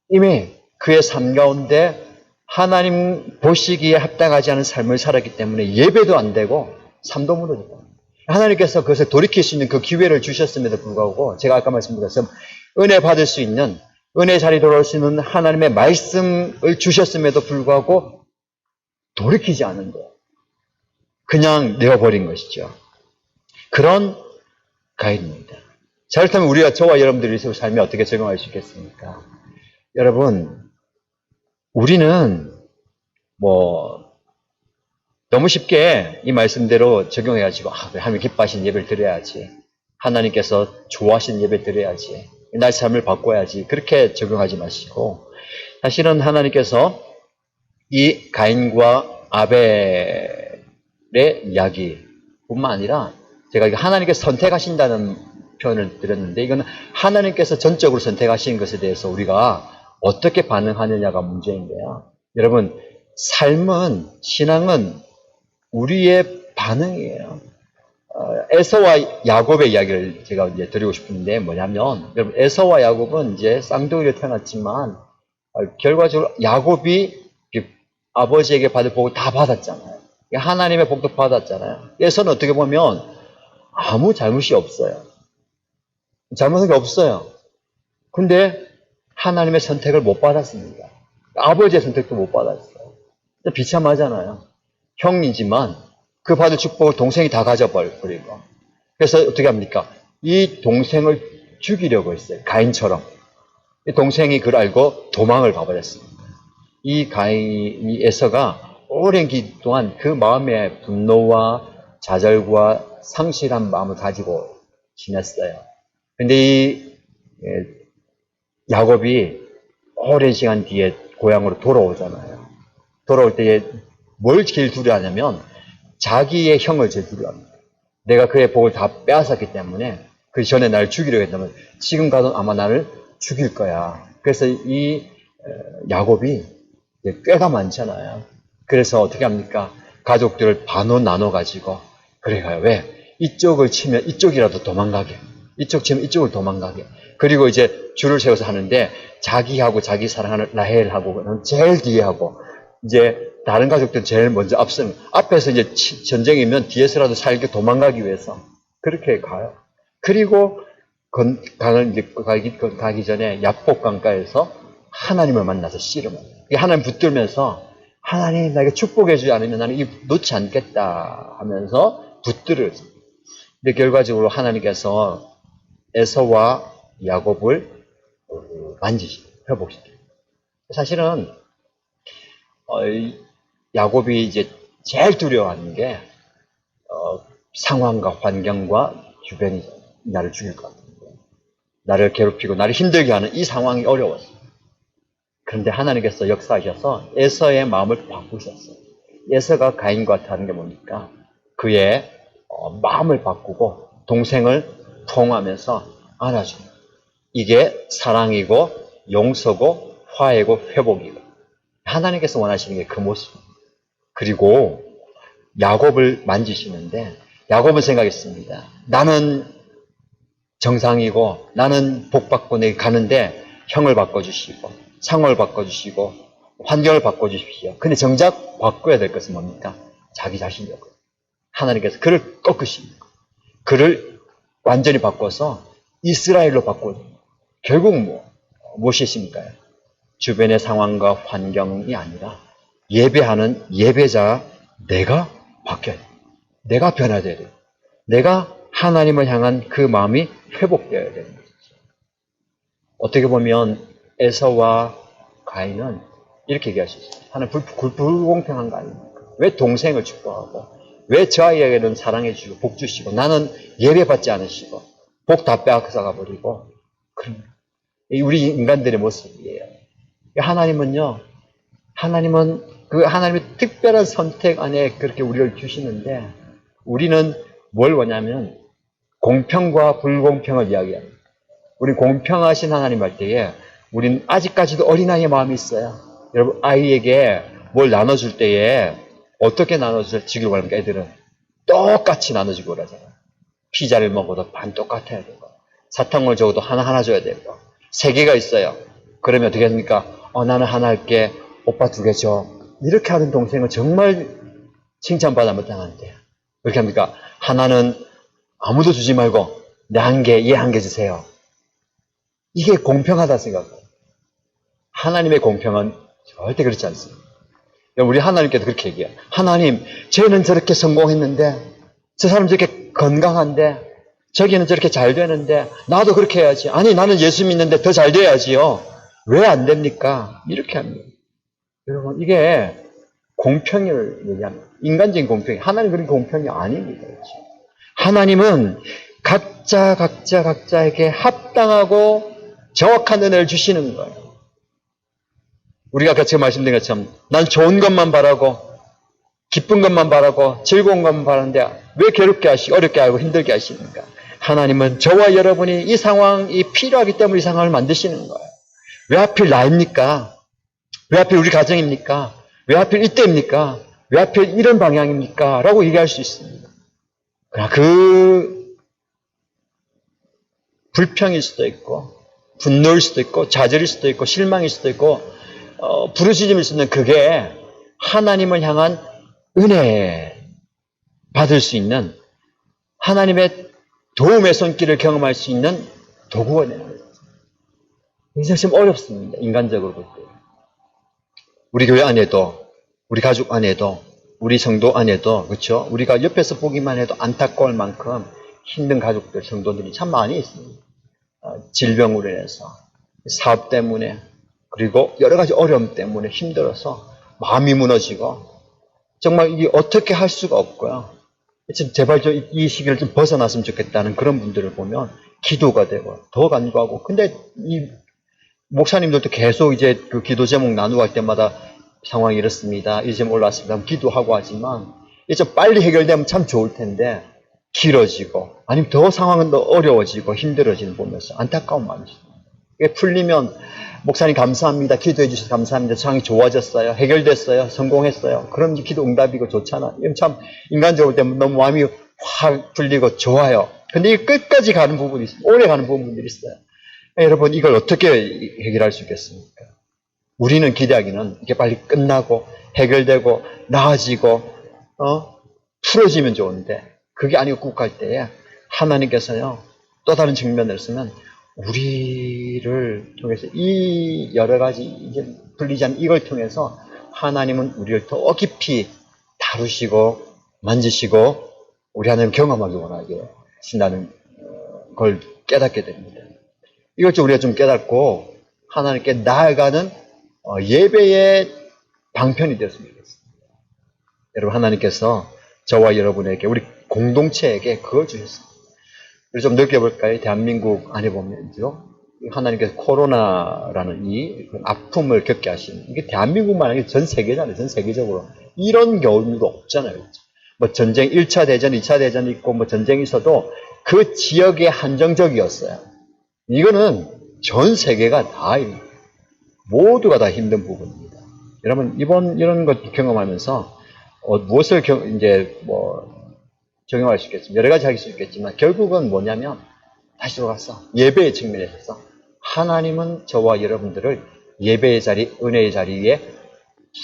Speaker 1: 이미 그의 삶 가운데 하나님 보시기에 합당하지 않은 삶을 살았기 때문에 예배도 안 되고 삶도 무너졌다. 하나님께서 그것을 돌이킬 수 있는 그 기회를 주셨음에도 불구하고 제가 아까 말씀드렸지만 은혜 받을 수 있는 은혜 자리 돌아올 수 있는 하나님의 말씀을 주셨음에도 불구하고 돌이키지 않은 거예요. 그냥 내어버린 것이죠. 그런 가인입니다. 자, 그렇다면 우리가 저와 여러분들의 삶에 어떻게 적용할 수 있겠습니까? 여러분, 우리는 너무 쉽게 이 말씀대로 적용해가지고 하나님 기뻐하시는 예배를 드려야지. 하나님께서 좋아하시는 예배를 드려야지. 날 삶을 바꿔야지. 그렇게 적용하지 마시고 사실은 하나님께서 이 가인과 아벨의 이야기뿐만 아니라 제가 하나님께서 선택하신다는 표현을 드렸는데 이건 하나님께서 전적으로 선택하신 것에 대해서 우리가 어떻게 반응하느냐가 문제인데요. 여러분, 삶은, 신앙은 우리의 반응이에요. 에서와 야곱의 이야기를 제가 이제 드리고 싶은데 뭐냐면, 여러분, 에서와 야곱은 이제 쌍둥이로 태어났지만, 결과적으로 야곱이 아버지에게 받을 복을 다 받았잖아요. 하나님의 복도 받았잖아요. 에서는 어떻게 보면 아무 잘못이 없어요. 잘못한 게 없어요. 근데 하나님의 선택을 못 받았습니다. 아버지의 선택도 못 받았어요. 비참하잖아요. 형이지만 그 받을 축복을 동생이 다 가져버리고. 그래서 어떻게 합니까? 이 동생을 죽이려고 했어요. 가인처럼. 이 동생이 그걸 알고 도망을 가버렸습니다. 이 에서가 오랜 기간 동안 그 마음의 분노와 좌절과 상실한 마음을 가지고 지냈어요. 근데 이 야곱이 오랜 시간 뒤에 고향으로 돌아오잖아요. 돌아올 때에 뭘 제일 두려워하냐면 자기의 형을 제일 두려워합니다. 내가 그의 복을 다 빼앗았기 때문에 그 전에 나를 죽이려고 했다면 지금 가도 아마 나를 죽일 거야. 그래서 이 야곱이 꾀가 많잖아요. 그래서 어떻게 합니까? 가족들을 반으로 나눠가지고 그래가요. 왜? 이쪽을 치면 이쪽이라도 도망가게. 이쪽 치면 이쪽을 도망가게. 그리고 이제 줄을 세워서 하는데 자기하고 자기 사랑하는 라헬하고는 제일 뒤에 하고 이제 다른 가족들은 제일 먼저 앞에서 이제 전쟁이면 뒤에서라도 살게 도망가기 위해서 그렇게 가요. 그리고 강을 이제 가기 전에 야복 강가에서 하나님을 만나서 씨름을 해요. 하나님 붙들면서 하나님 나에게 축복해 주지 않으면 나는 이 놓지 않겠다 하면서 붙들어요. 근데 결과적으로 하나님께서 에서와 야곱을 회복시켜요. 사실은 야곱이 이제 제일 두려워하는 게 상황과 환경과 주변이 나를 죽일 것 같은 거예요. 나를 괴롭히고 나를 힘들게 하는 이 상황이 어려웠어요. 그런데 하나님께서 역사하셔서 에서의 마음을 바꾸셨어요. 에서가 가인과 다른 게 뭡니까? 그의 마음을 바꾸고 동생을 포옹하면서 안아줍니다. 이게 사랑이고 용서고 화해고 회복이고 하나님께서 원하시는 게 그 모습. 그리고 야곱을 만지시는데 야곱은 생각했습니다. 나는 정상이고 나는 복받고 내가 가는데 형을 바꿔주시고 상황을 바꿔주시고 환경을 바꿔주십시오. 근데 정작 바꿔야 될 것은 뭡니까? 자기 자신이었거든요. 하나님께서 그를 꺾으십니다. 그를 완전히 바꿔서 이스라엘로 바꿔. 결국 무엇이십니까? 주변의 상황과 환경이 아니라 예배하는 예배자 내가 바뀌어야 돼. 내가 변화돼야 돼. 내가 하나님을 향한 그 마음이 회복되어야 되는 거죠. 어떻게 보면 에서와 가인은 이렇게 얘기할 수 있어요. 하나님 불공평한 거 아닙니까? 왜 동생을 축복하고 왜 저 아이에게는 사랑해 주시고 복 주시고 나는 예배받지 않으시고 복 다 빼앗아가 버리고 우리 인간들의 모습이에요. 하나님은 그 하나님의 특별한 선택 안에 그렇게 우리를 주시는데 우리는 뭘 원하면 공평과 불공평을 이야기합니다. 우리 공평하신 하나님 할 때에 우리는 아직까지도 어린아이의 마음이 있어요. 여러분 아이에게 뭘 나눠줄 때에 어떻게 나눠주기로 하니까 애들은 똑같이 나눠주고 그러잖아요. 피자를 먹어도 반 똑같아야 되고 사탕을 줘도 하나하나 줘야 되고 3개가 있어요. 그러면 어떻게 합니까? 나는 하나 할게. 오빠 2개 줘. 이렇게 하는 동생은 정말 칭찬받아 못하는데 그렇게 합니까? 하나는 아무도 주지 말고 내 1개, 얘 1개 주세요. 이게 공평하다 생각해요. 하나님의 공평은 절대 그렇지 않습니다. 우리 하나님께서 그렇게 얘기해요. 하나님, 쟤는 저렇게 성공했는데 저 사람 저렇게 건강한데 저기는 저렇게 잘 되는데 나도 그렇게 해야지. 아니 나는 예수 믿는데 더 잘 돼야지요. 왜 안 됩니까? 이렇게 합니다. 여러분 이게 공평을 얘기합니다. 인간적인 공평이 하나님 그런 공평이 아닙니다. 그렇죠? 하나님은 각자에게 합당하고 정확한 은혜를 주시는 거예요. 우리가 같이 말씀드린 것처럼 난 좋은 것만 바라고 기쁜 것만 바라고 즐거운 것만 바라는데 왜 괴롭게 하시고 어렵게 하고 힘들게 하시는가? 하나님은 저와 여러분이 이 상황이 필요하기 때문에 이 상황을 만드시는 거예요. 왜 하필 나입니까? 왜 하필 우리 가정입니까? 왜 하필 이때입니까? 왜 하필 이런 방향입니까? 라고 얘기할 수 있습니다. 그러나 그 불평일 수도 있고 분노일 수도 있고 좌절일 수도 있고 실망일 수도 있고 부르짖음일 수도 있는 그게 하나님을 향한 은혜 받을 수 있는 하나님의 도움의 손길을 경험할 수 있는 도구가 되는 거예요. 이게 좀 어렵습니다. 인간적으로 볼 때. 우리 교회 안에도 우리 가족 안에도 우리 성도 안에도 그렇죠? 우리가 옆에서 보기만 해도 안타까울 만큼 힘든 가족들, 성도들이 참 많이 있습니다. 질병으로 인해서 사업 때문에 그리고 여러 가지 어려움 때문에 힘들어서 마음이 무너지고 정말 이게 어떻게 할 수가 없고요. 제발 이 시기를 좀 벗어났으면 좋겠다는 그런 분들을 보면 기도가 되고 더 간구하고 근데 이 목사님들도 계속 이제 그 기도 제목 나누고 할 때마다 상황이 이렇습니다. 이 제목 올라왔습니다. 기도하고 하지만 이제 좀 빨리 해결되면 참 좋을 텐데 길어지고 아니면 더 상황은 더 어려워지고 힘들어지는 보면서 안타까운 마음이 있습니다. 이게 풀리면 목사님 감사합니다. 기도해 주셔서 감사합니다. 상황이 좋아졌어요. 해결됐어요. 성공했어요. 그럼 기도 응답이고 좋잖아. 이건 참 인간적으로 때문에 너무 마음이 확 풀리고 좋아요. 근데 이 끝까지 가는 부분이 있어요. 오래 가는 부분들이 있어요. 여러분 이걸 어떻게 해결할 수 있겠습니까? 우리는 기대하기는 이게 빨리 끝나고 해결되고 나아지고 풀어지면 좋은데 그게 아니고 꾹할 때에 하나님께서요 또 다른 측면을 쓰면 우리를 통해서 이 여러 가지 이제 풀리지 않는 이걸 통해서 하나님은 우리를 더 깊이 다루시고 만지시고 우리 하나님 경험하기 원하게 하신다는 걸 깨닫게 됩니다. 이걸 좀 우리가 좀 깨닫고 하나님께 나아가는 예배의 방편이 되었으면 좋겠습니다. 여러분 하나님께서 저와 여러분에게 우리 공동체에게 그걸 주셨습니다. 그래서 좀 느껴볼까요? 대한민국 안에 보면요. 하나님께서 코로나라는 이 아픔을 겪게 하신 이게 대한민국만 아니라 전 세계잖아요. 전 세계적으로. 이런 경우도 없잖아요. 뭐 전쟁 1차 대전, 2차 대전이 있고 뭐 전쟁이 있어도 그 지역에 한정적이었어요. 이거는 전 세계가 다 모두가 다 힘든 부분입니다. 여러분, 이런 것 경험하면서, 무엇을 이제 적용할 수 있겠지만, 여러 가지 할 수 있겠지만, 결국은 뭐냐면, 다시 돌아가서 예배의 측면에서 하나님은 저와 여러분들을 예배의 자리, 은혜의 자리에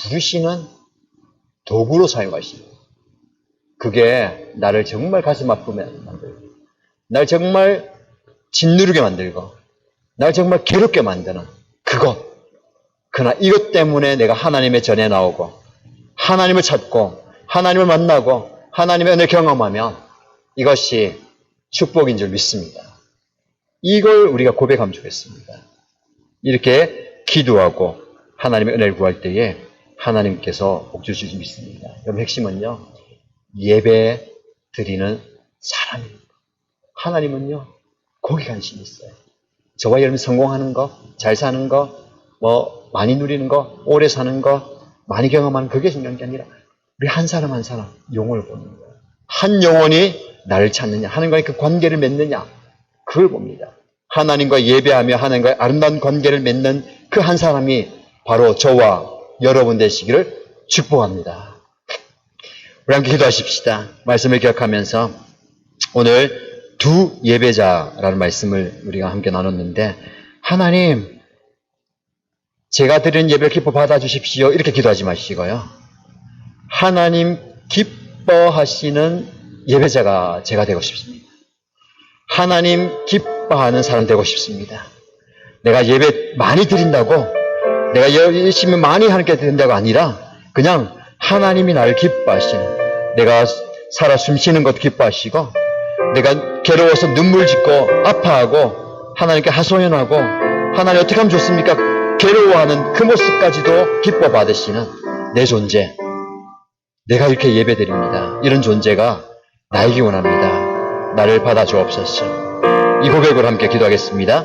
Speaker 1: 부르시는 도구로 사용하십니다. 그게 나를 정말 가슴 아프게 만들고, 날 정말 짓누르게 만들고, 날 정말 괴롭게 만드는 그것. 그러나 이것 때문에 내가 하나님의 전에 나오고, 하나님을 찾고, 하나님을 만나고, 하나님의 은혜를 경험하면 이것이 축복인 줄 믿습니다. 이걸 우리가 고백하면 좋겠습니다. 이렇게 기도하고 하나님의 은혜를 구할 때에 하나님께서 복 주실 줄 믿습니다. 여러분, 핵심은요, 예배 드리는 사람입니다. 하나님은요, 거기 관심이 있어요. 저와 여러분 성공하는 거, 잘 사는 거, 많이 누리는 거, 오래 사는 거, 많이 경험하는 그게 중요한 게 아니라 우리 한 사람 한 사람 영혼을 보는 거예요. 한 영혼이 나를 찾느냐, 하나님과의 그 관계를 맺느냐, 그걸 봅니다. 하나님과 예배하며 하나님과의 아름다운 관계를 맺는 그 한 사람이 바로 저와 여러분 되시기를 축복합니다. 우리 함께 기도하십시다. 말씀을 기억하면서 오늘 두 예배자라는 말씀을 우리가 함께 나눴는데, 하나님, 제가 드리는 예배를 기뻐 받아주십시오. 이렇게 기도하지 마시고요. 하나님 기뻐하시는 예배자가 제가 되고 싶습니다. 하나님 기뻐하는 사람 되고 싶습니다. 내가 예배 많이 드린다고, 내가 열심히 많이 하게 된다고 아니라 그냥 하나님이 나를 기뻐하시는, 내가 살아 숨쉬는 것도 기뻐하시고, 내가 괴로워서 눈물 짓고 아파하고 하나님께 하소연하고 하나님 어떻게 하면 좋습니까? 괴로워하는 그 모습까지도 기뻐 받으시는 내 존재, 내가 이렇게 예배드립니다. 이런 존재가 나에게 원합니다. 나를 받아 주옵소서. 이 고백으로 함께 기도하겠습니다.